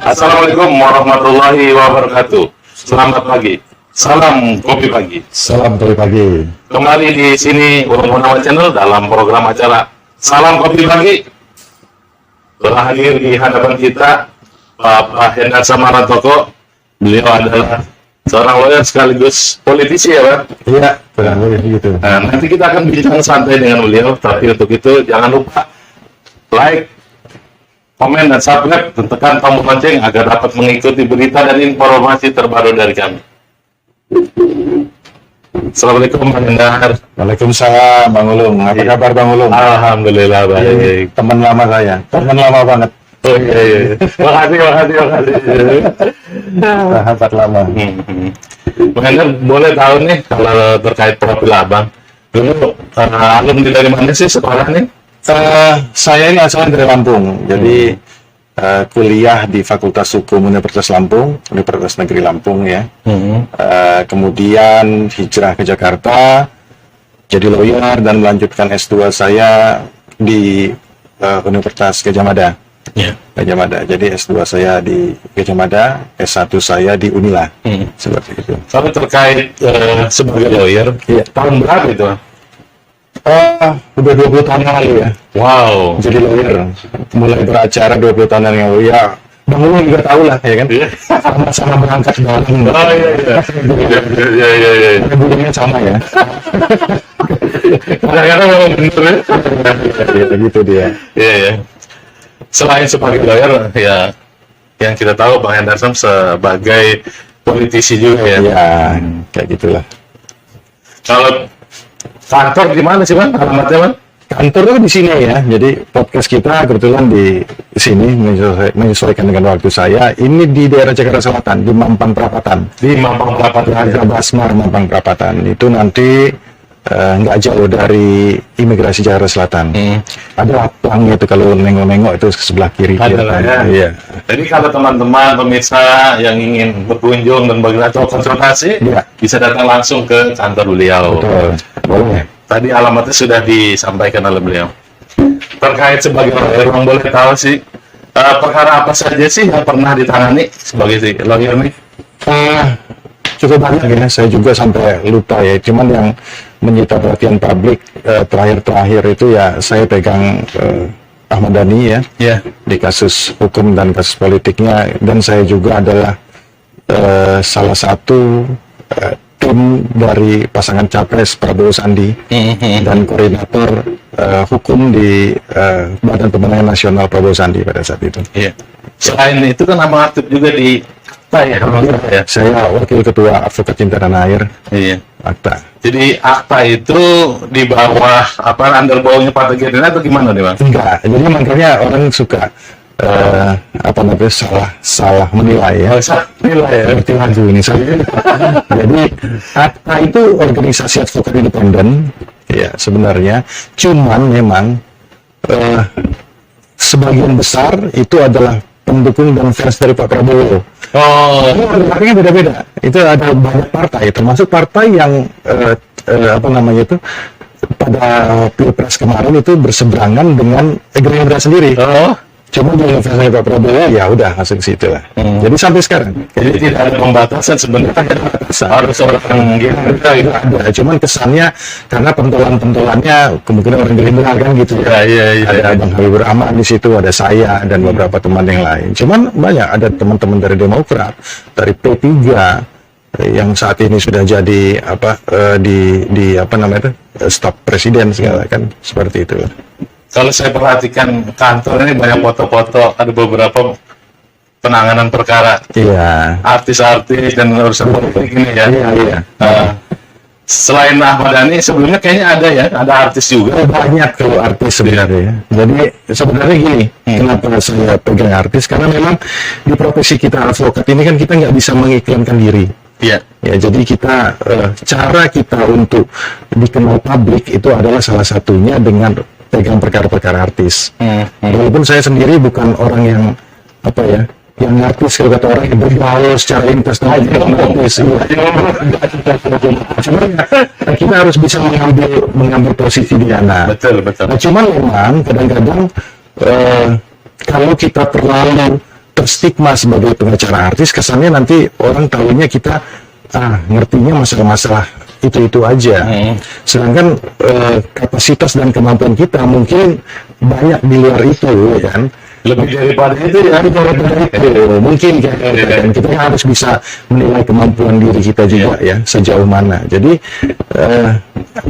Assalamualaikum warahmatullahi wabarakatuh. Selamat pagi. Salam kopi pagi. Salam kopi pagi. Kembali di sini Ulum Gunawan Channel dalam program acara Salam Kopi Pagi. Telah hadir di hadapan kita Bapak Hendar Samarantoko. Beliau adalah seorang lawyer sekaligus politisi, ya Pak? Iya, kurang lebih gitu. Nah, nanti kita akan bincang santai dengan beliau. Tapi untuk itu jangan lupa like, komen, dan subscribe, dan tekan tombol lonceng agar dapat mengikuti berita dan informasi terbaru dari kami. Assalamualaikum Bang Hendar. Waalaikumsalam Bang Ulung. Apa kabar Bang Ulung? Alhamdulillah baik. Teman lama saya. Teman lama banget. Oh iya. Makasih. Sahabat lama. Bang Hendar, boleh tahu nih kalau terkait profil Abang. Dulu alumni dari mana sih sekolah nih? Saya ini asalnya dari Lampung. Jadi kuliah di Fakultas Hukum Universitas Lampung, Universitas Negeri Lampung ya. Kemudian hijrah ke Jakarta, jadi lawyer dan melanjutkan S2 saya di Universitas Gadjah Mada. Ya. Gadjah Mada. Jadi S2 saya di Gadjah Mada, S1 saya di Unila. Seperti itu. Kalau terkait sebagai lawyer, Iya. tahun berapa itu? Udah 20 tahun yang lalu ya. Wow. Jadi lawyer. Mulai beracara 20 tahun yang lalu ya. Bang Ulung juga tahu lah ya kan. Sama-sama berangkat dalam. Oh iya. Budayanya sama ya. Kadang-kadang memang bener ya. Ya gitu dia. Iya. Selain sebagai lawyer, ya yang kita tahu Bang Hendar Sam sebagai politisi juga ya. Ya, kayak gitulah. Kalau kantor di mana sih Bang? Alamatnya Bang? Kantor tuh di sini ya. Jadi podcast kita kebetulan di sini menyesuaikan dengan waktu saya. Ini di daerah Jakarta Selatan, di Mampang Perapatan. Di Mampang Perapatan. Daerah Basmar, Mampang Perapatan. Itu nanti nggak jauh dari imigrasi Jakarta Selatan. Ada lapang itu kalau nengok-nengok itu sebelah kiri. Adalah ya. Iya. Jadi kalau teman-teman pemirsa yang ingin berkunjung dan bagaimana atau konsultasi, Iya. bisa datang langsung ke kantor beliau. Betul. Boleh. Tadi alamatnya sudah disampaikan oleh beliau. Terkait sebagai lawyer, Bang boleh tahu sih perkara apa saja sih yang pernah ditangani sebagai lawyer nih? Cukup banyak ya, saya juga sampai lupa ya. Cuman yang menyita perhatian publik terakhir-terakhir itu ya saya pegang Ahmad Dhani ya, di kasus hukum dan kasus politiknya, dan saya juga adalah salah satu tim dari pasangan capres Prabowo Sandi dan koordinator hukum di Badan Pemenangan Nasional Prabowo Sandi pada saat itu. Iya. Selain itu kan Abang aktif juga di AKTA ya? Saya wakil ketua Advokat Cinta Tanah Air. Iya. AKTA. Jadi AKTA itu di bawah under bawahnya Partai Gerindra atau gimana nih Bang? Enggak, jadi makanya orang suka salah menilai ya. Salah nilai ya. Seperti lagu ini. Jadi AKTA itu organisasi advokat independen ya sebenarnya. Cuman memang sebagian besar itu adalah pendukung dan fans dari Pak Prabowo. Artinya beda-beda. Itu ada banyak partai, termasuk partai yang pada Pilpres kemarin itu berseberangan dengan Gerindra sendiri. Cuma dengan fans dari Pak Prabowo ya udah masuk ke situ lah. Jadi sampai sekarang. Jadi tidak ada pembatasan sebenarnya. Harus orang Gerindra itu ada. Cuman kesannya karena pentolan-pentolannya kemungkinan orang Gerindra kan gitu ya. Ada Bang Habibur Rahman di situ, ada saya dan beberapa teman yang lain. Cuman banyak ada teman-teman dari Demokrat, dari P3 yang saat ini sudah jadi staf presiden segala kan seperti itu. Kalau saya perhatikan kantor ini banyak foto-foto, ada beberapa penanganan perkara. Iya. Artis-artis dan urusan politik ini ya. Iya. Selain Ahmad Dhani, sebelumnya kayaknya ada artis juga. Banyak kalau artis sebenarnya ya. Jadi sebenarnya gini, kenapa saya pegang artis? Karena memang di profesi kita advokat ini kan kita nggak bisa mengiklankan diri. Iya. Ya, jadi kita cara kita untuk dikenal publik itu adalah salah satunya dengan pegang perkara-perkara artis. Walaupun saya sendiri bukan orang yang yang artis, kalau kata orang yang bergaul secara investasi artis. Cuman kita harus bisa mengambil posisi di sana. Betul. Nah, cuman memang kadang-kadang kalau kita terlalu terstigma sebagai pengacara artis, kesannya nanti orang tahunya kita ngertinya masalah-masalah itu aja. Sedangkan kapasitas dan kemampuan kita mungkin banyak di luar itu, ya kan. Lebih daripada itu ya. Mungkin kan kita harus bisa menilai kemampuan diri kita juga ya sejauh mana. Jadi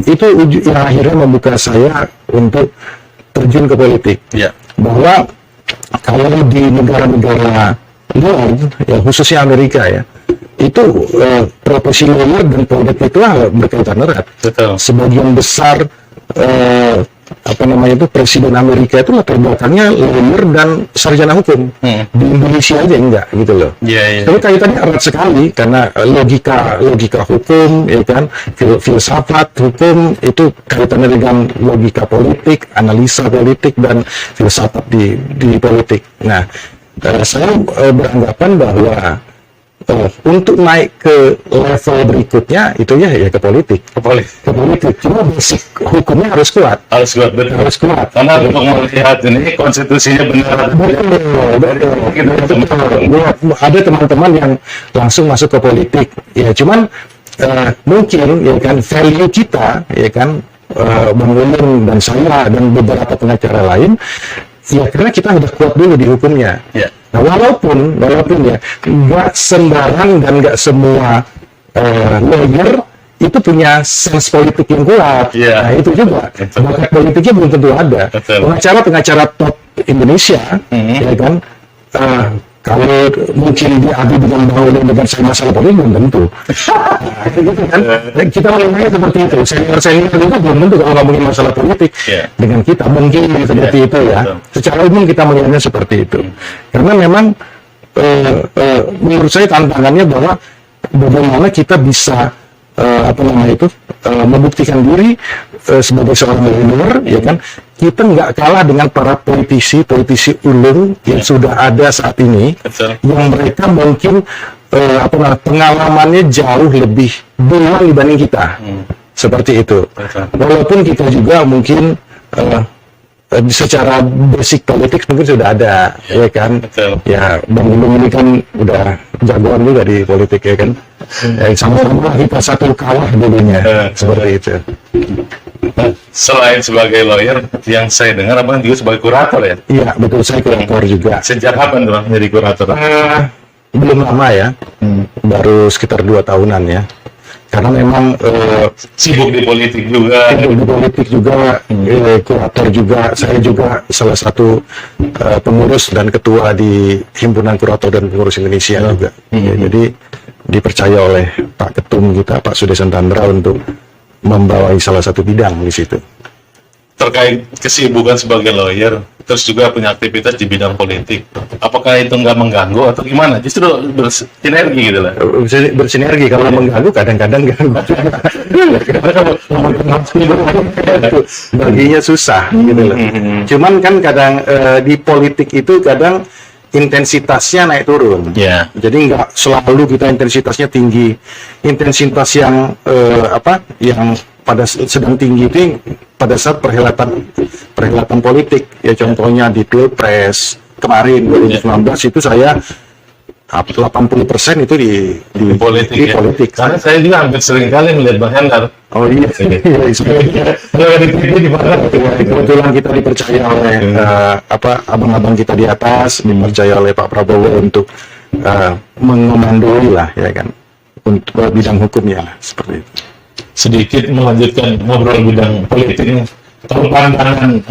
itu yang akhirnya membuka saya untuk terjun ke politik. Bahwa kalau di negara-negara luar, ya khususnya Amerika ya, itu profesi lawyer dan politik itu berkaitan erat. Sebagian besar presiden Amerika itu latar belakangnya lawyer dan sarjana hukum. Di Indonesia aja enggak gitu loh. Tapi kaitannya erat sekali karena logika hukum, ya kan, filsafat hukum itu kaitannya dengan logika politik, analisa politik dan filsafat di politik. Nah, saya beranggapan bahwa untuk naik ke level berikutnya itu ya ke politik. Cuma basic hukumnya harus kuat. Harus kuat. Karena untuk melihat ini konstitusinya benar. Ada teman-teman yang langsung masuk ke politik. Ya cuman mungkin ya kan value kita ya kan Bang William dan saya dan beberapa pengacara lain ya karena kita udah kuat dulu di hukumnya. Nah, walaupun ya nggak sembarang dan nggak semua lawyer itu punya sense politik yang kuat. Nah itu juga bakat politiknya belum tentu ada. Pengacara top Indonesia, ya kan, kalau mungkin dia adu dengan dengan saya masalah politik belum tentu. Nah, gitu kan. Kita mulai seperti itu. Senior juga belum tentu kalau ngomongin masalah politik dengan kita mungkin seperti itu ya. Secara umum kita melihatnya seperti itu. Karena memang menurut saya tantangannya bahwa bagaimana kita bisa membuktikan diri sebagai seorang lawyer, ya kan, kita nggak kalah dengan para politisi ulung yang sudah ada saat ini, yang mereka mungkin pengalamannya jauh lebih duluan dibanding kita, seperti itu. Walaupun kita juga mungkin secara basic politik mungkin sudah ada, ya kan. Ya Bang William ini kan udah jagoan juga di politik, ya kan. Sama-sama kita satu kalah dulunya, seperti itu. Selain sebagai lawyer, yang saya dengar abang juga sebagai kurator ya? Iya betul, saya kurator juga. Sejak kapan tuh menjadi kurator? Belum lama ya, baru sekitar 2 tahunan ya. Karena memang sibuk di politik juga, kurator juga, saya juga salah satu pengurus dan ketua di Himpunan Kurator dan Pengurus Indonesia juga. Jadi dipercaya oleh Pak Ketum kita, Pak Sudesan Tandra, untuk membawahi salah satu bidang di situ. Terkait kesibukan sebagai lawyer, terus juga punya aktivitas di bidang politik, apakah itu nggak mengganggu atau gimana? Justru bersinergi gitu lah. Bersinergi, kalau mengganggu kadang-kadang ganggu. Baginya susah gitu loh. Cuman kan kadang di politik itu kadang intensitasnya naik turun. Jadi nggak selalu kita intensitasnya tinggi. Intensitas yang yang pada sedang tinggi itu pada saat perhelatan politik, ya contohnya di Pilpres kemarin 2019 itu saya 80% itu di politik. Karena saya juga hampir sering kali melihat Bang Hendar. Oh iya. Kebetulan kita dipercaya oleh abang-abang kita di atas, dipercaya oleh Pak Prabowo untuk mengomandoi lah, ya kan, untuk bidang hukumnya seperti itu. Sedikit melanjutkan ngobrol bidang politik ini. Kalau pandangan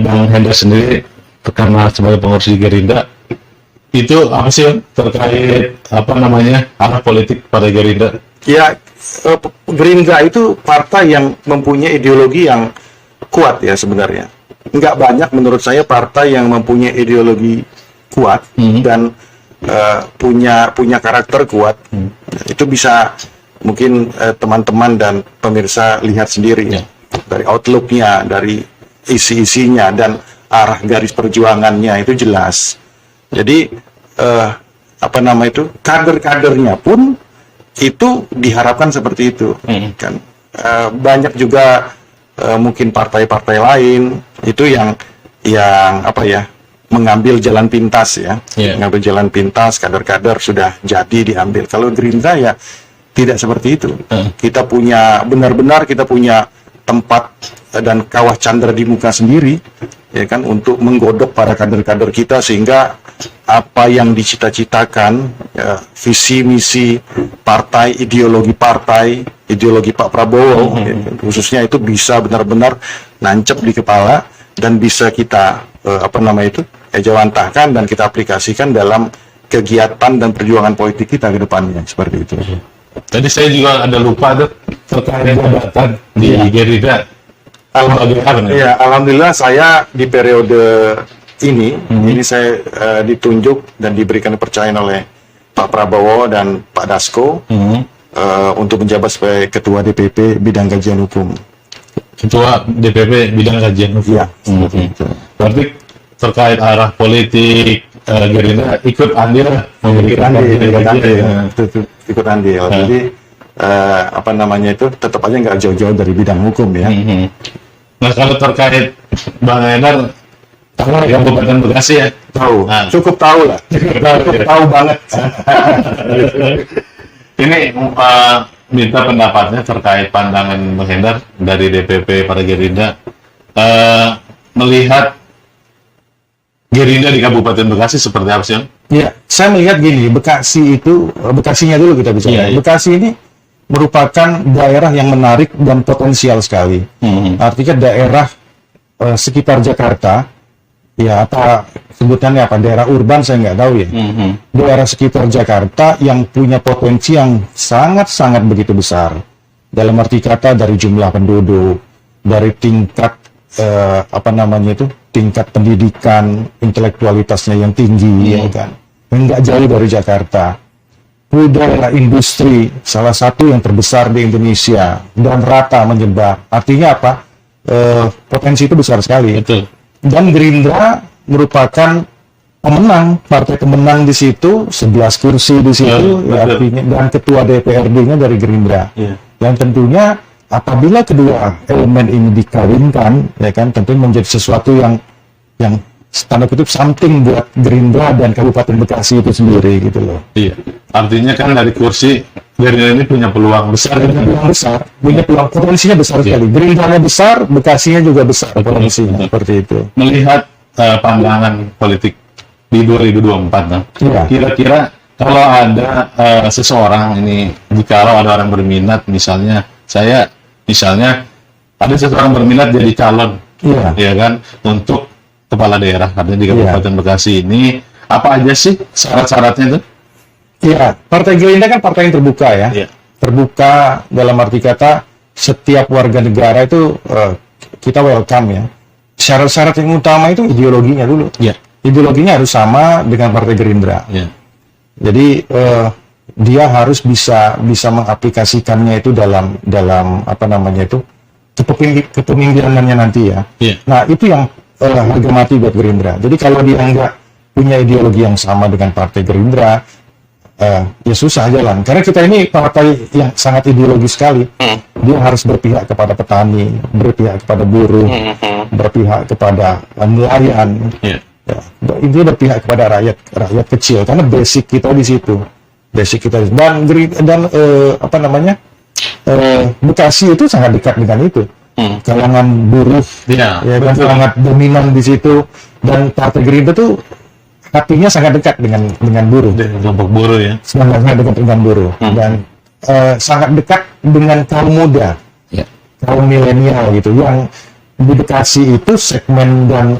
Bang Hendar sendiri, karena sebagai pengurus di Gerindra, itu apa sih terkait arah politik pada Gerindra? Ya, Gerindra itu partai yang mempunyai ideologi yang kuat ya sebenarnya. Nggak banyak menurut saya partai yang mempunyai ideologi kuat dan punya karakter kuat. Itu bisa mungkin teman-teman dan pemirsa lihat sendiri dari outlook-nya, dari isi-isinya dan arah garis perjuangannya itu jelas. Jadi kader-kadernya pun itu diharapkan seperti itu. Kan banyak juga mungkin partai-partai lain itu yang mengambil jalan pintas ya, Iya. mengambil jalan pintas, kader-kader sudah jadi diambil. Kalau Gerindra ya tidak seperti itu. Kita punya benar-benar kita punya tempat dan kawah candra di muka sendiri, ya kan, untuk menggodok para kader-kader kita sehingga apa yang dicita-citakan, ya, visi misi partai, ideologi Pak Prabowo, ya, khususnya itu bisa benar-benar nancep di kepala dan bisa kita ejawantahkan dan kita aplikasikan dalam kegiatan dan perjuangan politik kita ke depannya seperti itu. Tadi saya juga ada lupa tuh terkait jabatan di Gerindra. Ya, alhamdulillah saya di periode ini saya ditunjuk dan diberikan kepercayaan oleh Pak Prabowo dan Pak Dasko untuk menjabat sebagai Ketua DPP Bidang Kajian Hukum. Ketua DPP Bidang Kajian Hukum. Iya, Berarti terkait arah politik Gerindra ikut andil ikut andil. Jadi tetap aja nggak jauh-jauh dari bidang hukum ya. Nah, kalau terkait Bang Endar, tahu ya Kabupaten Bekasi ya? Tahu, Nah. cukup tahu lah, cukup tahu banget. Ini minta pendapatnya terkait pandangan Bang Endar dari DPP para Gerindra melihat Gerindra di Kabupaten Bekasi seperti apa sih? Ya, saya melihat gini, Bekasinya dulu kita bicara. Iya, iya. Bekasi ini merupakan daerah yang menarik dan potensial sekali. Artinya daerah sekitar Jakarta, ya apa sebutannya apa, daerah urban saya nggak tahu ya. Daerah sekitar Jakarta yang punya potensi yang sangat-sangat begitu besar. Dalam arti kata dari jumlah penduduk, dari tingkat tingkat pendidikan, intelektualitasnya yang tinggi, ya kan, nggak jauh dari Jakarta. Daerah industri salah satu yang terbesar di Indonesia dan rata menyebar. Artinya apa? Potensi itu besar sekali. Betul. Dan Gerindra merupakan partai pemenang di situ, 11 kursi di situ, ya, artinya, dan ketua DPRD-nya dari Gerindra. Yang tentunya apabila kedua elemen ini dikawinkan, ya kan, tentu menjadi sesuatu yang tanda kutip something buat Gerindra dan Kabupaten Bekasi itu sendiri gitu loh. Iya. Artinya kan dari kursi Gerindra ini punya peluang besar. Punya peluang potensinya besar sekali. Gerindranya besar, Bekasinya juga besar potensinya, seperti itu. Melihat pandangan politik di 2024, nah, Iya. kira-kira kalau ada seseorang ini, jikalau ada orang berminat, misalnya ada seseorang berminat jadi calon, Iya. ya kan, untuk kepala daerah katanya di Kabupaten Bekasi ini, apa aja sih syarat-syaratnya itu? Iya, Partai Gerindra kan partai yang terbuka ya. Iya. Terbuka dalam arti kata setiap warga negara itu kita welcome ya. Syarat-syarat yang utama itu ideologinya dulu. Iya. Ideologinya harus sama dengan Partai Gerindra. Iya. Jadi dia harus bisa mengaplikasikannya itu dalam kepemimpinannya nanti ya. Iya. Nah itu yang harga mati buat Gerindra. Jadi kalau dia nggak punya ideologi yang sama dengan Partai Gerindra, ya susah jalan. Karena kita ini partai yang sangat ideologis sekali. Dia harus berpihak kepada petani, berpihak kepada buruh, berpihak kepada nelayan. Iya. Ya, dia berpihak kepada rakyat kecil. Karena basic kita di situ. Bekasi itu sangat dekat dengan itu. Kalangan buruh, Iya, ya kan, betul. sangat dominan di situ, dan Partai Gerindra itu hatinya sangat dekat dengan buruh, Kelompok buruh ya. sangat dekat dengan buruh, dan sangat dekat dengan kaum muda, Iya. kaum milenial gitu, yang di Bekasi itu segmen dan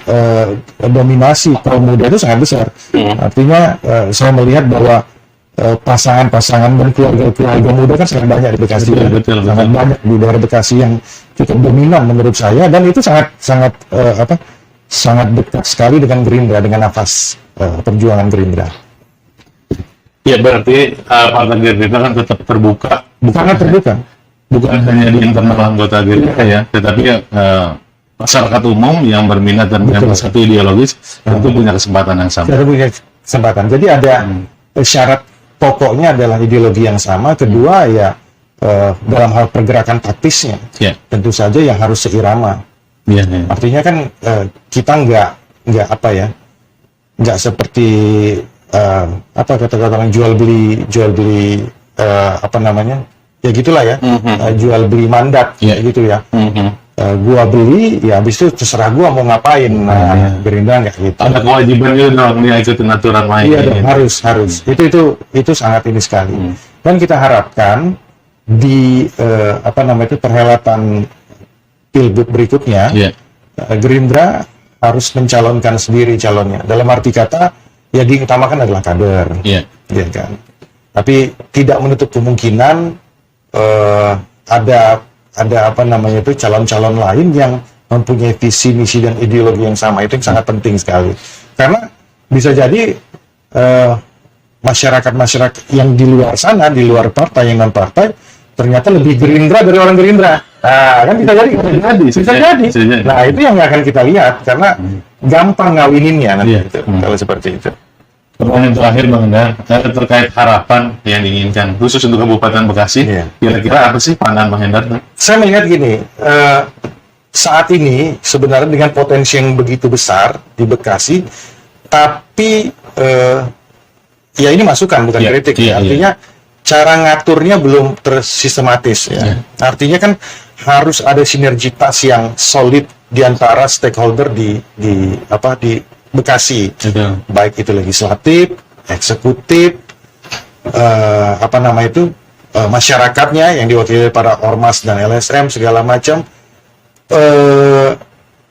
dominasi kaum muda itu sangat besar. Artinya saya melihat bahwa pasangan-pasangan dan keluarga muda kan sangat banyak di Bekasi. Betul. Sangat banyak di daerah Bekasi yang cukup dominan menurut saya, dan itu sangat dekat sekali dengan Gerindra, dengan nafas perjuangan Gerindra. Ya berarti Partai Gerindra kan tetap terbuka, Sangat terbuka. bukan hanya di internal anggota Gerindra ya, tetapi masyarakat umum yang berminat dan yang satu ideologis tentu punya kesempatan yang sama. Kita punya kesempatan. Jadi ada syarat pokoknya adalah ideologi yang sama. Kedua ya dalam hal pergerakan taktisnya, Ya. tentu saja yang harus seirama. Iya. Artinya kan kita nggak nggak seperti apa kata-kata jual beli apa namanya, ya gitulah ya, jual beli mandat gitu ya. Gua beli, ya habis itu terserah gua mau ngapain. Nah, Gerindra nggak gitu. Ada kewajiban juga dong dia ikutin aturan main. Iya dong, harus. Itu sangat ini sekali. Dan kita harapkan di apa namanya itu perhelatan pilgub berikutnya, Gerindra harus mencalonkan sendiri calonnya. Dalam arti kata, ya diutamakan adalah kader, ya kan. Tapi tidak menutup kemungkinan ada apa namanya itu calon-calon lain yang mempunyai visi, misi dan ideologi yang sama. Itu yang sangat penting sekali. Karena bisa jadi masyarakat yang di luar sana, di luar partai, yang non partai, ternyata lebih Gerindra dari orang Gerindra. Nah, kan bisa jadi. Bisa jadi. Nah, itu yang akan kita lihat karena gampang ngawininnya nanti kalau seperti itu. Pertanyaan terakhir Bang Hendar, terkait harapan yang diinginkan khusus untuk Kabupaten Bekasi, kira-kira apa sih pandangan Bang Hendar? Saya melihat gini, saat ini sebenarnya dengan potensi yang begitu besar di Bekasi, tapi ya ini masukan bukan kritik, artinya cara ngaturnya belum tersistematis ya. Artinya kan harus ada sinergitas yang solid di antara stakeholder di Bekasi, baik itu legislatif, eksekutif, apa nama itu, masyarakatnya yang diwakili para ormas dan LSM segala macam,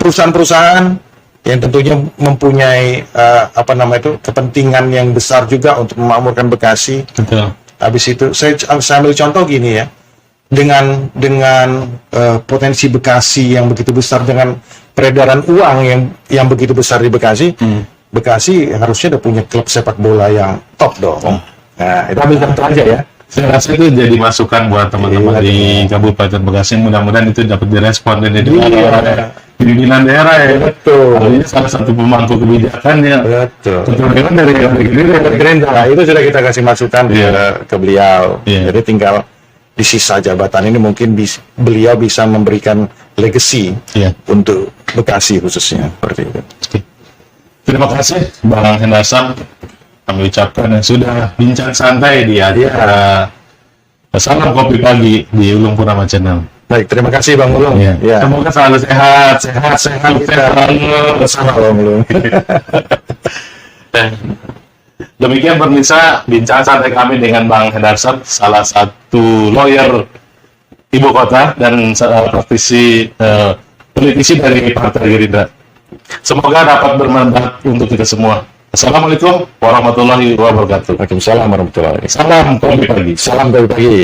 perusahaan-perusahaan yang tentunya mempunyai apa nama itu kepentingan yang besar juga untuk memakmurkan Bekasi. Habis itu saya ambil contoh gini ya, dengan potensi Bekasi yang begitu besar, dengan peredaran uang yang begitu besar di Bekasi, Bekasi harusnya udah punya klub sepak bola yang top dong. Nah, itu ambil contoh aja ya. Saya rasa itu jadi masukan buat teman-teman di Kabupaten Bekasi. Mudah-mudadan itu dapat direspon dan oleh pimpinan daerah ya. Betul. Ini salah satu pemangku kebijakannya. Betul. Kemudian dari Gerindra itu sudah kita kasih masukan ke beliau. Jadi tinggal di sisa jabatan ini mungkin beliau bisa memberikan legacy untuk Bekasi khususnya seperti itu. Terima kasih Bang Hendar Sam, kami ucapkan yang sudah bincang santai di acara Salam Kopi Pagi di Ulung Purnama Channel. Baik, terima kasih Bang Ulung. Semoga selalu sehat kita bersama Bang Ulung. Demikian pemirsa bincang santai kami dengan Bang Hendar Sam, salah satu lawyer ibu kota dan praktisi politisi dari Partai Gerindra. Semoga dapat bermanfaat untuk kita semua. Assalamualaikum warahmatullahi wabarakatuh. Waalaikumsalam warahmatullahi wabarakatuh. Salam Kopi Pagi. Salam Kopi Pagi.